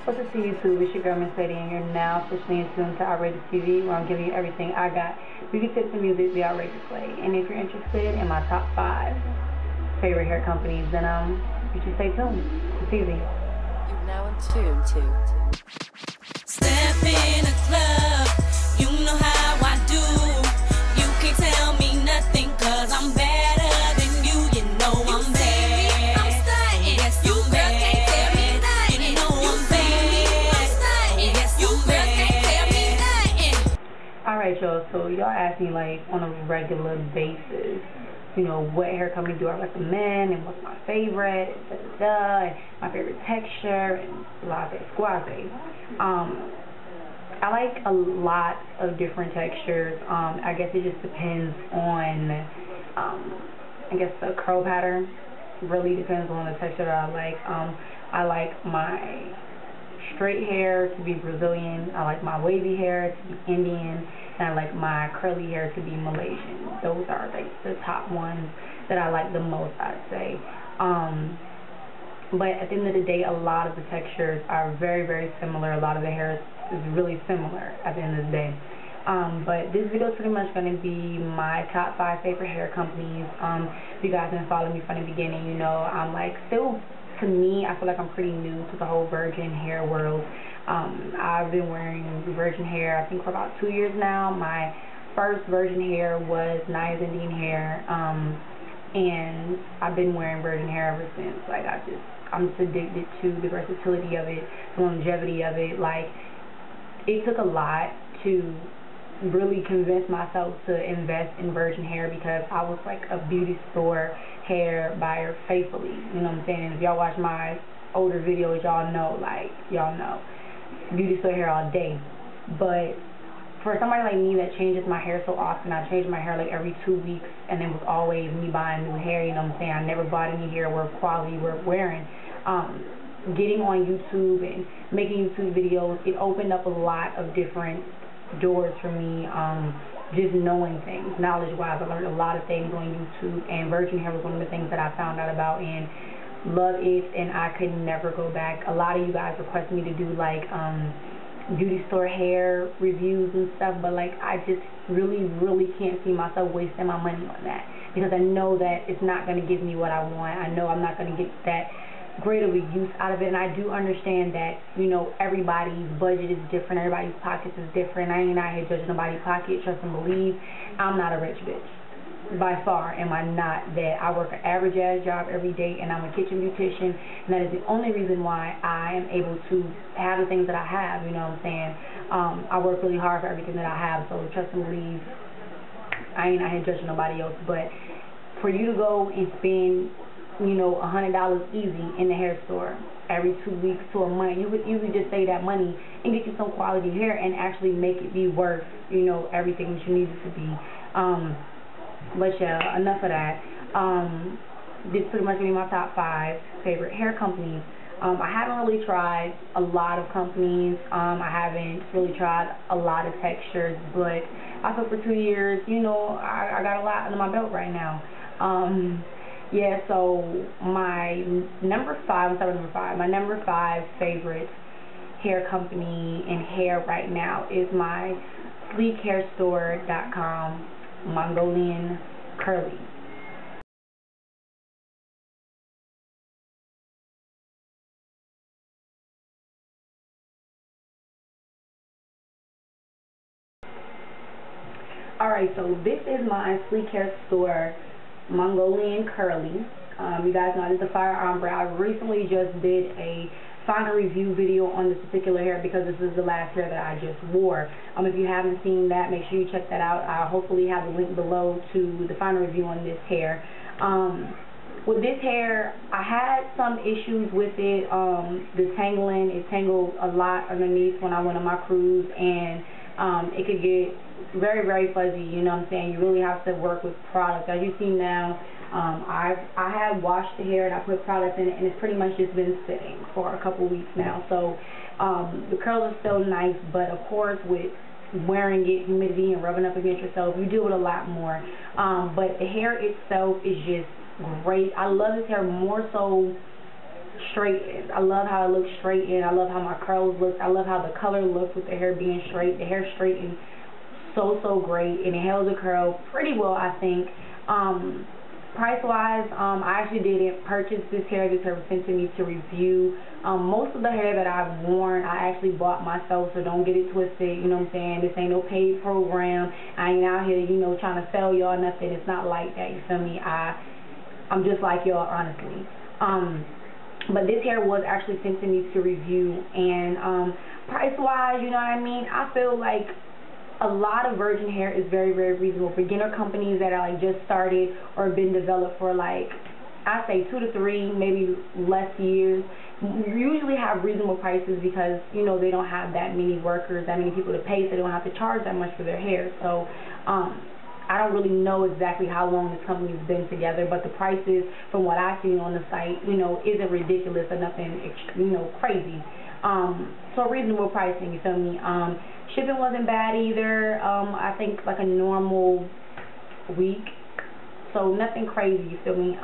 What's up to YouTube? It's your girl Miss Lady, and you're now officially in tune to Outrageous TV, where I'm giving you everything I got. Beauty tips and music the outrageous way. And if you're interested in my top 5 favorite hair companies, then you should stay tuned. It's easy. You're now in tune to Step in a club, you know how I do. You can't tell me nothing, cause I'm better than you. You know I'm bad. I'm stunting. Yes, you girls can't tell me nothing. You know I'm bad. I'm stunting. Yes, you girls can't tell me nothing. Alright, y'all, so y'all ask me like on a regular basis, you know, what hair company do I recommend and what's my favorite, and my favorite texture, and latte squaze. I like a lot of different textures. I guess it just depends on, I guess the curl pattern really depends on the texture that I like. I like my straight hair to be Brazilian, I like my wavy hair to be Indian, and I like my curly hair to be Malaysian. Those are like the top ones that I like the most, I'd say. But at the end of the day, a lot of the textures are very, very similar. A lot of the hair is really similar at the end of the day. But this video is pretty much going to be my top 5 favorite hair companies. If you guys have been following me from the beginning, you know I'm like still, to me, I feel like I'm pretty new to the whole virgin hair world. I've been wearing virgin hair I think for about 2 years now. My first virgin hair was Naya's Indian hair, and I've been wearing virgin hair ever since. Like I'm just addicted to the versatility of it, the longevity of it. Like, it took a lot to really convince myself to invest in virgin hair, because I was like a beauty store hair buyer faithfully, you know what I'm saying? And if y'all watch my older videos, y'all know beauty store hair all day. But for somebody like me that changes my hair so often, I change my hair like every 2 weeks, and it was always me buying new hair, you know what I'm saying? I never bought any hair worth quality, worth wearing. Getting on YouTube and making YouTube videos, it opened up a lot of different doors for me. Just knowing things, knowledge-wise, I learned a lot of things on YouTube, and virgin hair was one of the things that I found out about and love it, and I could never go back. A lot of you guys request me to do like beauty store hair reviews and stuff, but like I just really can't see myself wasting my money on that, because I know that it's not going to give me what I want. I know I'm not going to get that great of a use out of it, and I do understand that, you know, everybody's budget is different, everybody's pockets is different. I ain't out here judging nobody's pocket. Trust and believe, I'm not a rich bitch. By far am I not that. I work an average ass job every day, and I'm a kitchen beautician, and that is the only reason why I am able to have the things that I have, you know what I'm saying? I work really hard for everything that I have, so trust and believe, I ain't out here judging nobody else. But for you to go and spend, you know, $100 easy in the hair store every 2 weeks to a month, you could just save that money and get you some quality hair and actually make it be worth, you know, everything that you need it to be. But yeah, enough of that. This pretty much gonna be my top 5 favorite hair companies. I haven't really tried a lot of companies. I haven't really tried a lot of textures, but I thought for 2 years, you know, I got a lot under my belt right now. Yeah, so my number 5, my number 5 favorite hair company in hair right now is my sleekhairstore.com Mongolian Curly. Alright, so this is my sleek hair store Mongolian Curly. You guys know this is a firearm brand. I recently just did a final review video on this particular hair, because this is the last hair that I just wore. If you haven't seen that, make sure you check that out. I'll hopefully have the link below to the final review on this hair. With this hair, I had some issues with it. The tangling, it tangled a lot underneath when I went on my cruise, and it could get very fuzzy, you know what I'm saying? You really have to work with product. As you see now, I have washed the hair and I put product in it, and it's pretty much just been sitting for a couple weeks now. So the curls are still nice, but of course with wearing it, humidity, and rubbing up against yourself, you do it a lot more. But the hair itself is just great. I love this hair more so straightened. I love how it looks straightened. I love how my curls look. I love how the color looks with the hair being straight. The hair straightened so great, and it held the curl pretty well, I think. Price wise, I actually didn't purchase this hair. This hair was sent to me to review. Most of the hair that I've worn, I actually bought myself, so don't get it twisted, you know what I'm saying? This ain't no paid program. I ain't out here, you know, trying to sell y'all nothing. It's not like that, you feel me? I'm just like y'all, honestly. But this hair was actually sent to me to review, and price wise, you know what I mean? I feel like a lot of virgin hair is very reasonable. Beginner companies that are like just started or been developed for like, I say 2 to 3, maybe less years, usually have reasonable prices because, you know, they don't have that many workers, that many people to pay, so they don't have to charge that much for their hair. So I don't really know exactly how long this company's been together, but the prices from what I've seen on the site, you know, isn't ridiculous or nothing, you know, crazy. So reasonable pricing, you feel me? Shipping wasn't bad either. I think like a normal week, so nothing crazy, you feel me?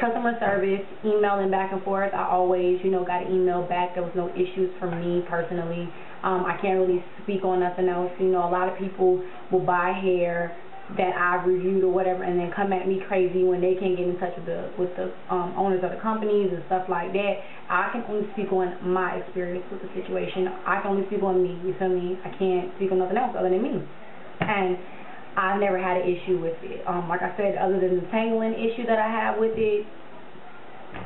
Customer service, emailing back and forth, I always, you know, got an email back. There was no issues for me personally. I can't really speak on nothing else. You know, a lot of people will buy hair that I've reviewed or whatever, and then come at me crazy when they can't get in touch with the owners of the companies and stuff like that. I can only speak on my experience with the situation. I can only speak on me, you feel me? I can't speak on nothing else other than me. And I've never had an issue with it. Like I said, other than the tangling issue that I have with it,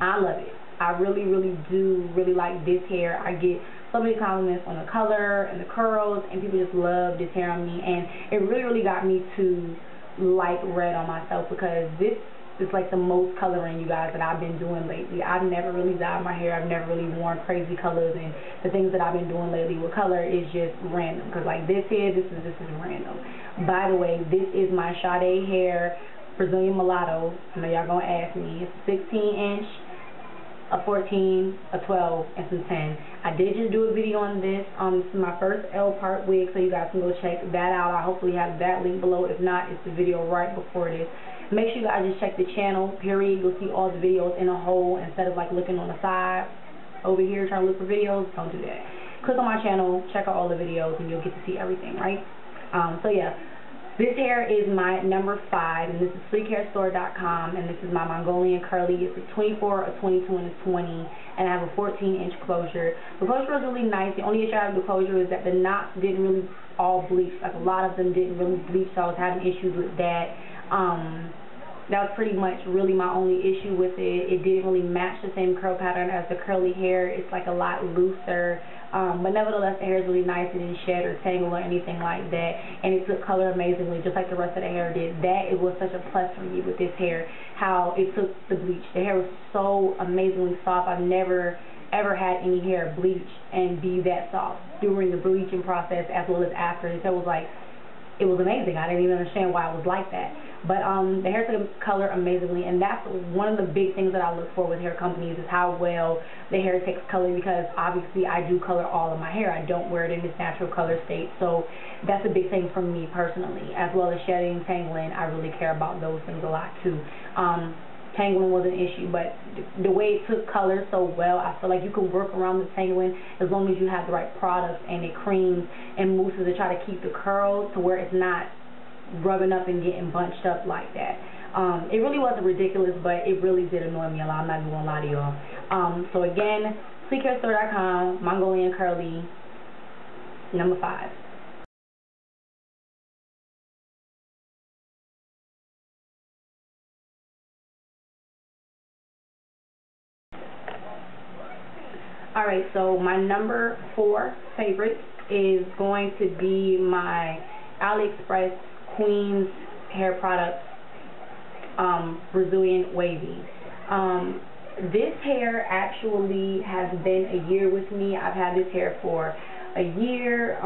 I love it. I really do like this hair. I get so many compliments on the color and the curls, and people just love this hair on me, and it really got me to like red on myself, because this is like the most coloring, you guys, that I've been doing lately. I've never really dyed my hair. I've never really worn crazy colors, and the things that I've been doing lately with color is just random, because like this is random. By the way, this is my Sade hair Brazilian mulatto. I know y'all gonna ask me. It's 16-inch, a 14, a 12, and some 10. I did just do a video on this. This is my first L-part wig, so you guys can go check that out. I hopefully have that link below. If not, it's the video right before this. Make sure you guys just check the channel, period. You'll see all the videos in a whole instead of like looking on the side over here trying to look for videos. Don't do that. Click on my channel, check out all the videos, and you'll get to see everything, right? So yeah. This hair is my number 5, and this is freakhhairstore.com, and this is my Mongolian Curly. It's a 24, a 22, and a 20, and I have a 14-inch closure. The closure was really nice. The only issue I have with the closure is that the knots didn't really all bleach. Like, a lot of them didn't really bleach, so I was having issues with that. That was pretty much really my only issue with it. It didn't really match the same curl pattern as the curly hair. It's like a lot looser. But nevertheless, the hair is really nice. It didn't shed or tangle or anything like that. And it took color amazingly, just like the rest of the hair did. That it was such a plus for me with this hair, how it took the bleach. The hair was so amazingly soft. I've never ever had any hair bleach and be that soft during the bleaching process as well as after. It was like, it was amazing. I didn't even understand why it was like that. But the hair took color amazingly, and that's one of the big things that I look for with hair companies, is how well the hair takes color, because obviously I do color all of my hair. I don't wear it in its natural color state, so that's a big thing for me personally, as well as shedding, tangling. I really care about those things a lot too. Tangling was an issue, but the way it took color so well, I feel like you can work around the tangling as long as you have the right products and it creams and mousses to try to keep the curls to where it's not rubbing up and getting bunched up like that. It really wasn't ridiculous, but it really did annoy me a lot. I'm not even gonna lie to y'all. So again, freakhhairstore.com, Mongolian Curly, number 5. Alright, so my number 4 favorite is going to be my AliExpress Queen's hair products, Brazilian wavy. This hair actually has been a year with me. I've had this hair for a year.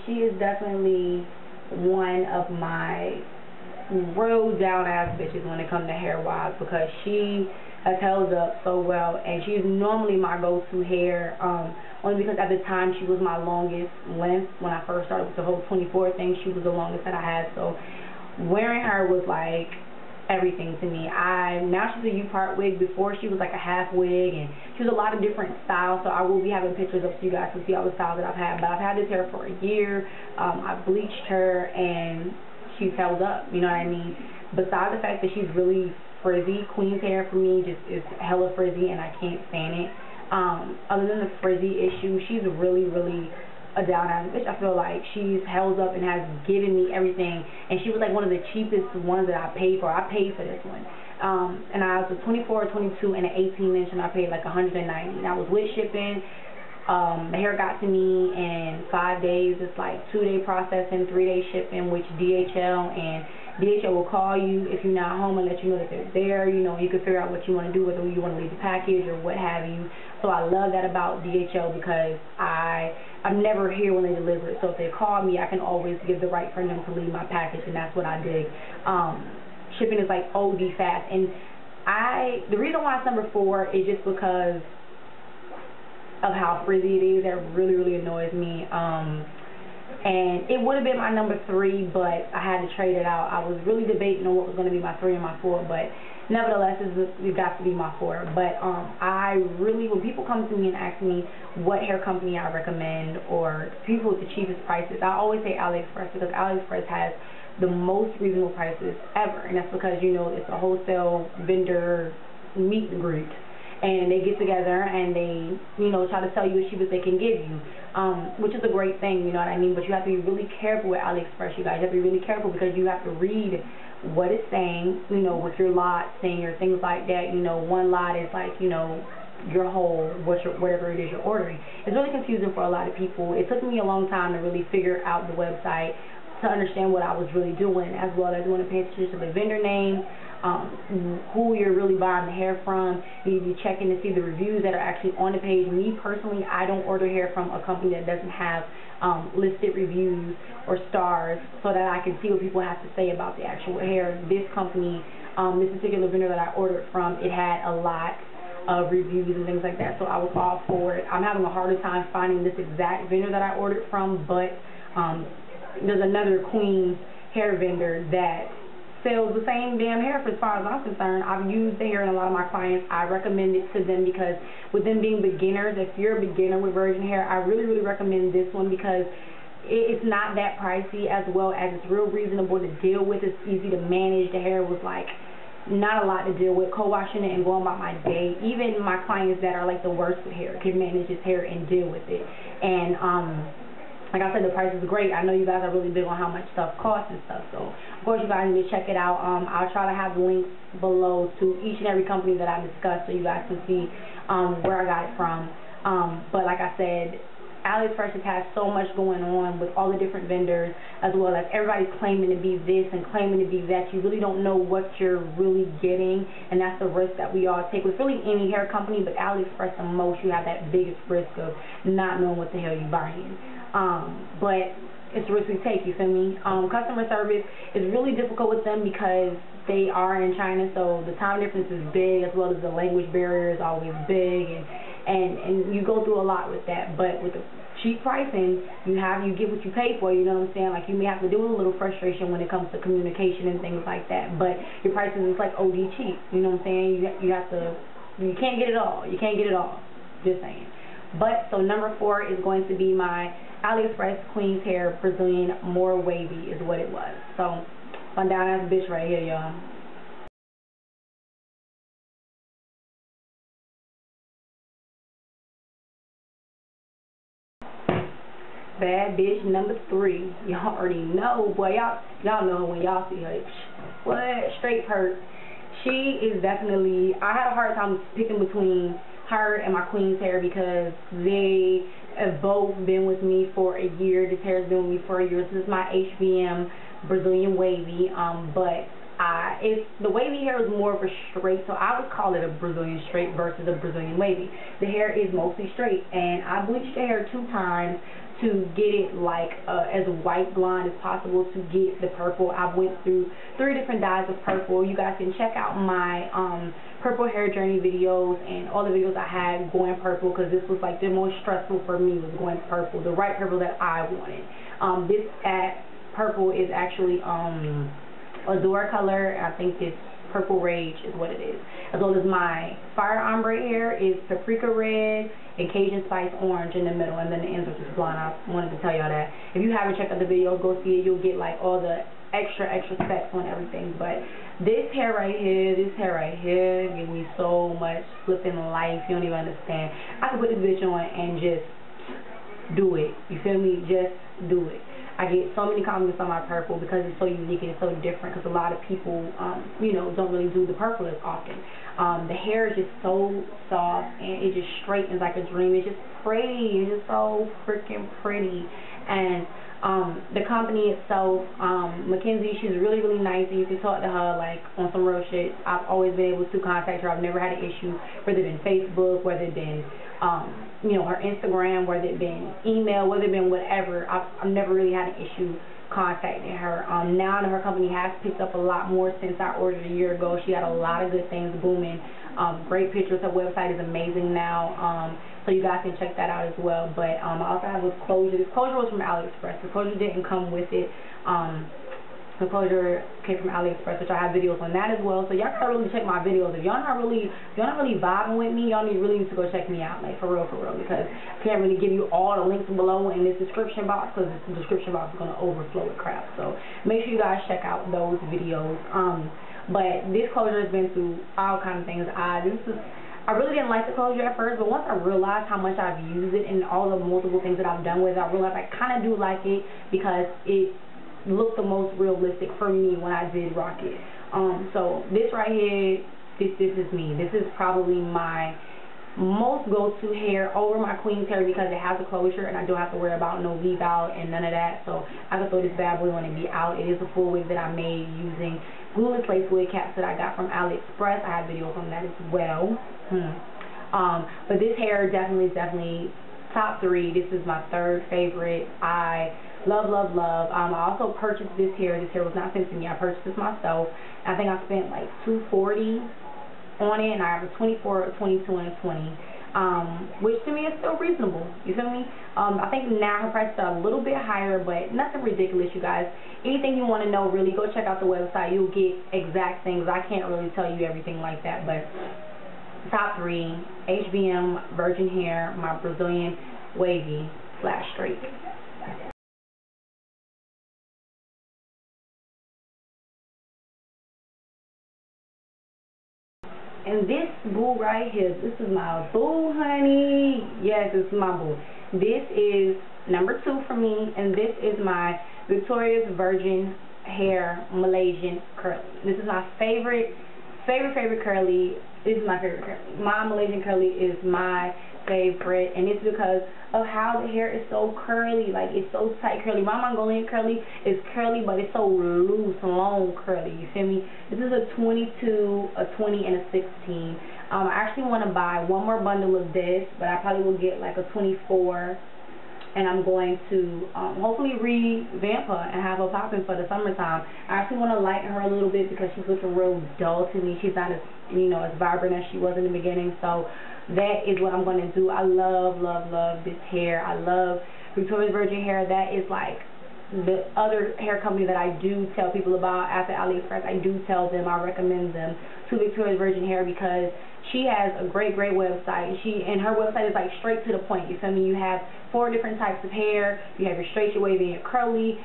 She is definitely one of my real down ass bitches when it comes to hair wise, because she has held up so well, and she's normally my go-to hair, only because at the time she was my longest length. When I first started with the whole 24 thing, she was the longest that I had, so wearing her was like everything to me. Now she's a U-part wig. Before she was like a half wig, and she was a lot of different styles, so I will be having pictures up so you guys can see all the styles that I've had. But I've had this hair for a year. I've bleached her and she's held up, you know what I mean? Besides the fact that she's really frizzy, Queen's hair for me just is hella frizzy and I can't stand it. Other than the frizzy issue, she's really a down ass bitch. I feel like she's held up and has given me everything, and she was like one of the cheapest ones that I paid for. I paid for this one, and I was a 24, 22, and an 18-inch, and I paid like $190. And I was with shipping. The hair got to me in 5 days. It's like 2-day processing, 3-day shipping, which DHL will call you if you're not home and let you know that they're there. You know, you can figure out what you want to do, whether you want to leave the package or what have you. So I love that about DHL because I'm never here when they deliver it. So if they call me, I can always give the right for them to leave my package, and that's what I dig. Shipping is like OD fast, and the reason why it's number 4 is just because of how frizzy it is. That really annoys me. And it would have been my number 3, but I had to trade it out. I was really debating on what was going to be my 3 and my 4, but nevertheless, it's got to be my 4. But when people come to me and ask me what hair company I recommend, or people with the cheapest prices, I always say AliExpress, because AliExpress has the most reasonable prices ever, and that's because, you know, it's a wholesale vendor meet and greet. And they get together and they, you know, try to tell you as cheap as they can give you, which is a great thing, you know what I mean? But you have to be really careful with AliExpress, you guys. You have to be really careful because you have to read what it's saying, you know, with your lot saying or things like that. You know, one lot is like, you know, your whole, whatever it is you're ordering. It's really confusing for a lot of people. It took me a long time to really figure out the website, to understand what I was really doing, as well as want to pay attention to the vendor name, who you're really buying the hair from. You need to be checking to see the reviews that are actually on the page. Me personally, I don't order hair from a company that doesn't have listed reviews or stars, so that I can see what people have to say about the actual hair. This company, this particular vendor that I ordered from, it had a lot of reviews and things like that, so I was all for it. I'm having a harder time finding this exact vendor that I ordered from, but there's another Queen's hair vendor that sells the same damn hair. For as far as I'm concerned, I've used the hair in a lot of my clients. I recommend it to them because with them being beginners, if you're a beginner with virgin hair, I really recommend this one because it's not that pricey, as well as it's real reasonable to deal with. It's easy to manage. The hair was like not a lot to deal with. Co-washing it and going about my day. Even my clients that are like the worst with hair can manage this hair and deal with it. And like I said, the price is great. I know you guys are really big on how much stuff costs and stuff, so of course you guys need to check it out. I'll try to have links below to each and every company that I discussed, so you guys can see where I got it from. But like I said, AliExpress has so much going on with all the different vendors, as well as everybody's claiming to be this and claiming to be that. You really don't know what you're really getting, and that's the risk that we all take with really any hair company, but AliExpress the most. You have that biggest risk of not knowing what the hell you're buying. But it's a risk we take, you feel me? Customer service is really difficult with them because they are in China, so the time difference is big, as well as the language barrier is always big, and you go through a lot with that. But with the cheap pricing, you get what you pay for, you know what I'm saying? Like, you may have to deal with a little frustration when it comes to communication and things like that, but your pricing is like OD cheap, you know what I'm saying? You can't get it all. You can't get it all. Just saying. But, so number 4 is going to be my AliExpress Queen's Hair Brazilian More Wavy is what it was. So, fun down ass bitch right here, y'all. Bad bitch number 3. Y'all already know, boy. Y'all know when y'all see her. What? Straight perk. She is definitely, I had a hard time picking between her and my Queen's hair because they have both been with me for a year. This hair has been with me for a year. This is my HBM Brazilian wavy, but the wavy hair is more of a straight, so I would call it a Brazilian straight versus a Brazilian wavy. The hair is mostly straight, and I bleached the hair 2 times to get it like as white blonde as possible, to get the purple. I went through 3 different dyes of purple. You guys can check out my purple hair journey videos and all the videos I had going purple, because this was like the most stressful for me, was going purple, the right purple that I wanted. This purple is actually Adore color. I think it's Purple Rage is what it is. As well as my fire ombre hair is paprika red and Cajun spice orange in the middle, and then the ends are just blonde. I wanted to tell y'all that. If you haven't checked out the video, go see it. You'll get like all the extra specs on everything. But this hair right here gives me so much flipping life. You don't even understand. I can put this bitch on and just do it. You feel me? Just do it. I get so many compliments on my purple because it's so unique and it's so different, because a lot of people, you know, don't really do the purple as often. The hair is just so soft and it just straightens like a dream. It's just pretty. It's just so freaking pretty. And the company itself, Mackenzie, she's really, really nice, and you can talk to her like on some real shit. I've always been able to contact her. I've never had an issue, whether it been Facebook, whether it been you know, her Instagram, whether it been email, whether it been whatever. I've never really had an issue contacting her. Now that her company has picked up a lot more since I ordered a year ago, she had a lot of good things booming. Great pictures. Her website is amazing now. So you guys can check that out as well. But I also have this closure. This closure was from AliExpress. The closure didn't come with it. The closure came from AliExpress, which I have videos on that as well. So y'all gotta really check my videos. If y'all not really vibing with me, y'all really need to go check me out, like for real, because I can't really give you all the links below in this description box, because the description box is gonna overflow with crap. So make sure you guys check out those videos. But this closure has been through all kinds of things. I really didn't like the closure at first, but once I realized how much I've used it and all the multiple things that I've done with it, I realized I kind of do like it because it looked the most realistic for me when I did rock it. So this right here, this is me. This is probably my most go-to hair over my queen's hair because it has a closure and I don't have to worry about no weave out and none of that. So I can throw this bad boy on and be out. It is a full wig that I made using glueless lace wig caps that I got from AliExpress. I have videos on that as well. But this hair definitely top 3. This is my 3rd favorite. I love. I also purchased this hair. This hair was not sent to me. I purchased this myself. I think I spent like $240 on it, and I have a 24, a 22, and a 20, which to me is still reasonable. You feel me? I think now her prices are a little bit higher, but nothing ridiculous, you guys. Anything you want to know, really, go check out the website. You'll get exact things. I can't really tell you everything like that, but top 3, HBM virgin hair, my Brazilian wavy / straight. And this boo right here, this is my boo, honey. Yes, this is my boo. This is number 2 for me, and this is my Victoria's Virgin Hair Malaysian Curly. This is my favorite curly. This is my favorite curly. My Malaysian Curly is my favorite, and it's because of how the hair is so curly. Like, it's so tight curly. My Mongolian Curly is curly, but it's so loose, long curly. You feel me? This is a 22, a 20, and a 16. I actually want to buy one more bundle of this, but I probably will get like a 24, and I'm going to hopefully revamp her and have her popping for the summertime. I actually want to lighten her a little bit because she's looking real dull to me. She's not as, you know, as vibrant as she was in the beginning. So that is what I'm going to do. I love this hair. I love Victoria's Virgin Hair. That is like the other hair company that I do tell people about after AliExpress. I do tell them, I recommend them to Victoria's Virgin Hair because she has a great website. And her website is like straight to the point. You feel me? You have 4 different types of hair. You have your straight, your wavy, and your curly.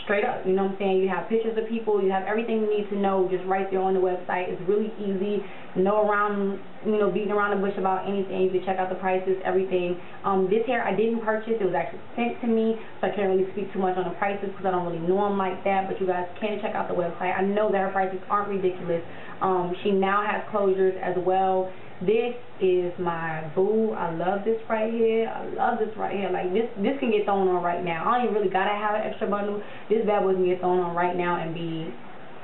Straight up, you know what I'm saying? You have pictures of people. You have everything you need to know just right there on the website. It's really easy. No around, you know, beating around the bush about anything. You can check out the prices, everything. This hair I didn't purchase. It was actually sent to me, so I can't really speak too much on the prices because I don't really know them like that. But you guys can check out the website. I know that her prices aren't ridiculous. She now has closures as well. This is my boo. I love this right here. I love this right here. Like, this can get thrown on right now. I don't even really gotta have an extra bundle. This bad boy can get thrown on right now and be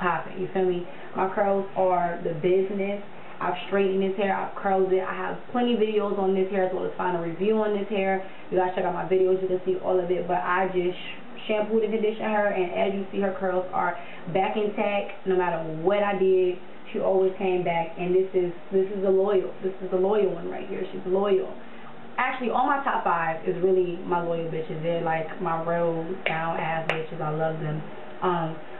popping. You feel me? My curls are the business. I've straightened this hair. I've curled it. I have plenty of videos on this hair as well as final review on this hair. You guys check out my videos. You can see all of it. But I just shampooed and conditioned her, and as you see, her curls are back intact. No matter what I did, she always came back, and this is the loyal one right here. She's loyal. Actually, all my top 5 is really my loyal bitches. They're like my real down ass bitches. I love them.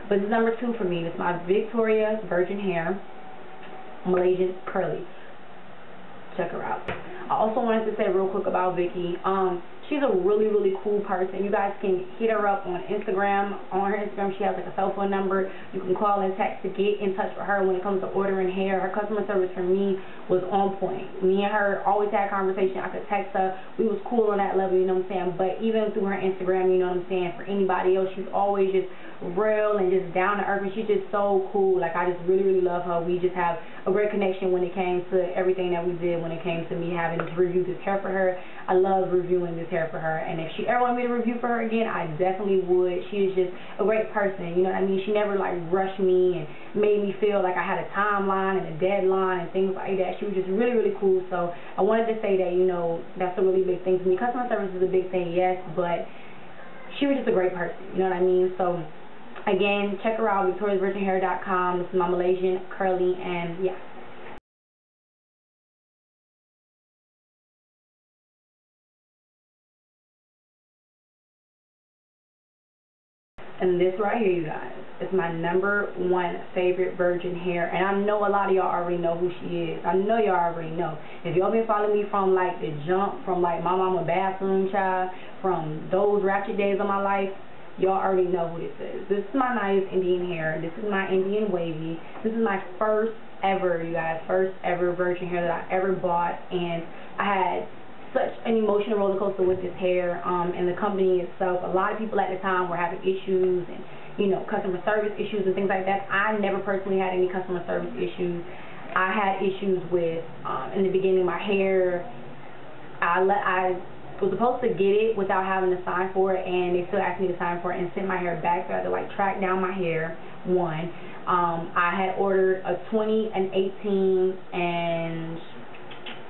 But this is number 2 for me. This is my Victoria's Virgin Hair Malaysian Curly. Check her out. I also wanted to say real quick about Vicky. She's a really, really cool person. You guys can hit her up on Instagram. On her Instagram, she has like a cell phone number. You can call and text to get in touch with her when it comes to ordering hair. Her customer service for me was on point. Me and her always had conversation. I could text her. We was cool on that level, you know what I'm saying? But even through her Instagram, you know what I'm saying, for anybody else, she's always just real and just down to earth, and she's just so cool. Like, I just really, really love her. We just have a great connection when it came to everything that we did, when it came to me having to review this hair for her. I love reviewing this hair for her, and if she ever wanted me to review for her again, I definitely would. She is just a great person, you know what I mean? She never like rushed me and made me feel like I had a timeline and a deadline and things like that. She was just really, really cool. So I wanted to say that, you know, that's a really big thing to me. Customer service is a big thing, yes, but she was just a great person, you know what I mean? So again, check her out, victoriasviginhair.com. This is my Malaysian Curly, and yeah. And this right here, you guys, is my number 1 favorite virgin hair. And I know a lot of y'all already know who she is. I know y'all already know. If y'all been following me from like the jump, from like my mama bathroom child, from those ratchet days of my life, y'all already know who this is. This is my nice Indian hair. This is my Indian wavy. This is my first ever, you guys, first ever virgin hair that I ever bought. And I had such an emotional roller coaster with this hair, and the company itself. A lot of people at the time were having issues and, you know, customer service issues and things like that. I never personally had any customer service issues. I had issues with, in the beginning, my hair. I was supposed to get it without having to sign for it, and they still asked me to sign for it and send my hair back, so I had to like track down my hair. I had ordered a 20, an 18, and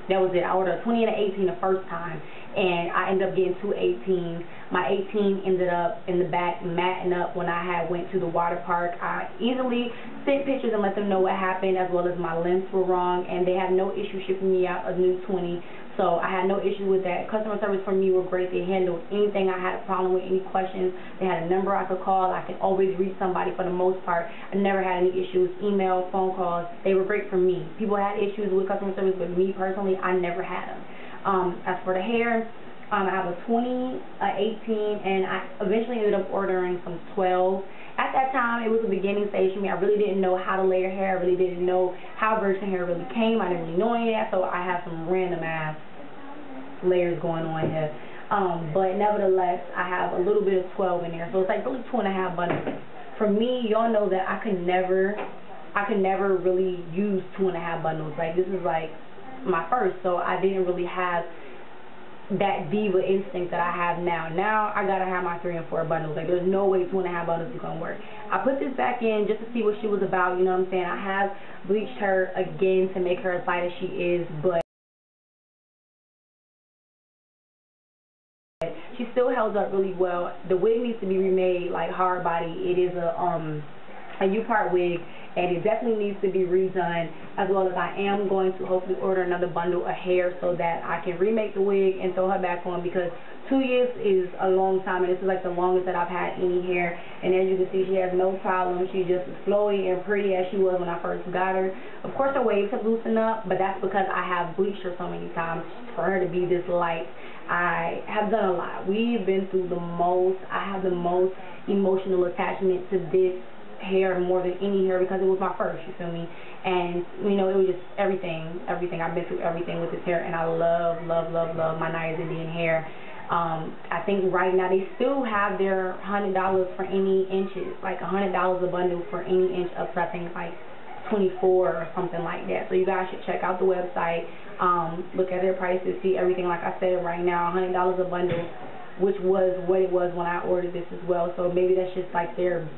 that was it. I ordered a 20 and an 18 the first time, and I ended up getting 2 18s. My 18 ended up in the back matting up when I had went to the water park. I easily sent pictures and let them know what happened, as well as my lengths were wrong, and they had no issue shipping me out a new 20. So I had no issue with that. Customer service for me were great. They handled anything I had a problem with, any questions. They had a number I could call. I could always reach somebody for the most part. I never had any issues. Email, phone calls, they were great for me. People had issues with customer service, but me personally, I never had them. As for the hair, I have a 20, a 18, and I eventually ended up ordering some 12. At that time, it was a beginning stage for me. I really didn't know how to layer hair. I really didn't know how virgin hair really came. I didn't really know any of that, so I have some random ass layers going on here. But nevertheless, I have a little bit of 12 in there, so it's like really 2.5 bundles. For me, y'all know that I could never really use 2.5 bundles. Like, this is like my first, so I didn't really have that diva instinct that I have now. Now I gotta have my 3 and 4 bundles. Like, there's no way 2.5 bundles is gonna work. I put this back in just to see what she was about, you know what I'm saying? I have bleached her again to make her as light as she is, but she still held up really well. The wig needs to be remade, like hard body. It is a U-part wig, and it definitely needs to be redone, as well as I am going to hopefully order another bundle of hair so that I can remake the wig and throw her back on, because 2 years is a long time, and this is like the longest that I've had any hair. And as you can see, she has no problem. She's just as flowy and pretty as she was when I first got her. Of course, her waves have loosened up, but that's because I have bleached her so many times for her to be this light. I have done a lot. We've been through the most. I have the most emotional attachment to this hair more than any hair, because it was my first, you feel me? And you know, it was just everything. I've been through everything with this hair, and I love my nice Indian hair. I think right now they still have their $100 for any inches, like $100 a bundle for any inch up to I think like 24 or something like that. So you guys should check out the website, look at their prices, see everything. Like I said, right now $100 a bundle, which was what it was when I ordered this as well. So maybe that's just like their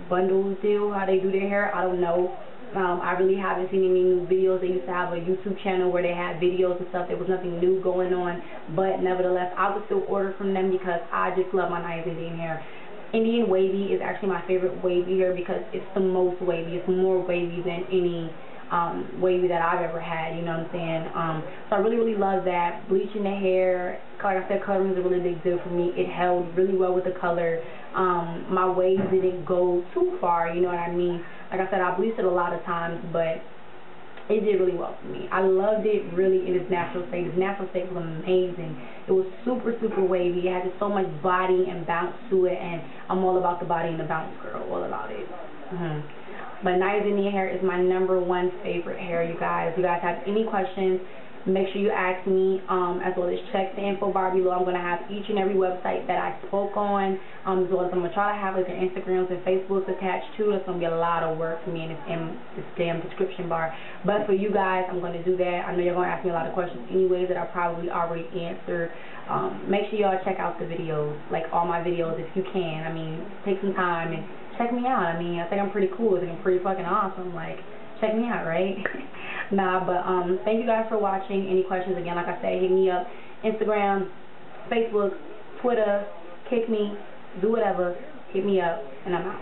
bundle deal, how they do their hair. I don't know. I really haven't seen any new videos. They used to have a YouTube channel where they had videos and stuff. There was nothing new going on, but nevertheless, I would still order from them because I just love my nice Indian hair. Indian wavy is actually my favorite wavy hair because it's the most wavy. It's more wavy than any wavy that I've ever had, you know what I'm saying? So I really love that. Bleaching the hair, like I said, coloring is a really big deal for me. It held really well with the color. My waves didn't go too far, you know what I mean? Like I said, I bleached it a lot of times, but it did really well for me. I loved it really in its natural state. Its natural state was amazing. It was super, super wavy. It had just so much body and bounce to it, and I'm all about the body and the bounce, girl. All about it. But Nigerian hair is my #1 favorite hair, you guys. If you guys have any questions, make sure you ask me, as well as check the info bar below. I'm going to have each and every website that I spoke on, as well as I'm going to try to have like their Instagrams and Facebooks attached too. That's going to be a lot of work for me, and it's in this damn description bar. But for you guys, I'm going to do that. I know you're going to ask me a lot of questions anyways that I probably already answered. Make sure y'all check out the videos, like all my videos if you can. I mean, take some time and check me out. I mean, I think I'm pretty cool. I think I'm pretty fucking awesome. Like, check me out, right? Nah, but thank you guys for watching. Any questions, again, like I said, hit me up. Instagram, Facebook, Twitter, kick me, do whatever. Hit me up, and I'm out.